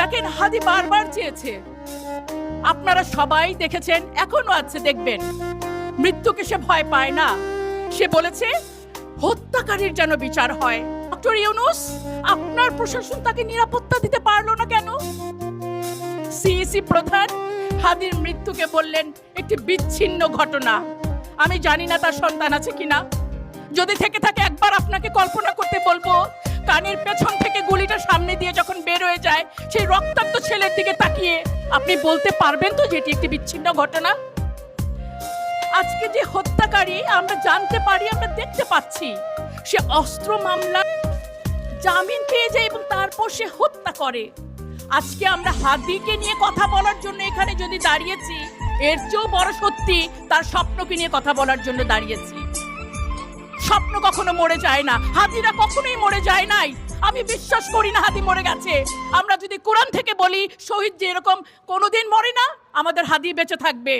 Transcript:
দেখেন হাদি বারবার চেয়েছে, আপনারা সবাই দেখেছেন, এখনো আছে, দেখবেন, মৃত্যুকে সে ভয় পায় না। সে বলেছে হত্যাকারীর যেন বিচার হয়। ডক্টর ইউনূস, আপনার প্রশাসন তাকে নিরাপত্তা দিতে পারলো না কেন? সিইসি প্রধান হাদির মৃত্যুকে বললেন একটি বিচ্ছিন্ন ঘটনা। আমি জানি না তার সন্তান আছে কিনা, যদি থেকে থাকে একবার আপনাকে কল্পনা করতে বলবো, কানের পেছন থেকে গুলিটা সামনে দিয়ে যখন বের হয়ে যায়, সেই রক্তাক্ত ছেলের দিকে তাকিয়ে আপনি বলতে পারবেন তো যে এটি একটি বিচ্ছিন্ন ঘটনা? আজকে যে হত্যাকারী আমরা জানতে পারি, আমরা দেখতে পাচ্ছি, সে অস্ত্র মামলা জামিন পেয়ে যায় এবং তারপর সে হত্যা করে। আজকে আমরা হাদিকে নিয়ে কথা বলার জন্য এখানে যদি দাঁড়িয়েছি, এর চেয়েও বড় সত্যি তার স্বপ্নকে নিয়ে কথা বলার জন্য দাঁড়িয়েছি। স্বপ্ন কখনো মরে যায় না, হাদিরা কখনোই মরে যায় নাই। আমি বিশ্বাস করি না হাদি মরে গেছে। আমরা যদি কোরআন থেকে বলি শহীদ যে এরকম কোনোদিন মরে না, আমাদের হাদি বেঁচে থাকবে।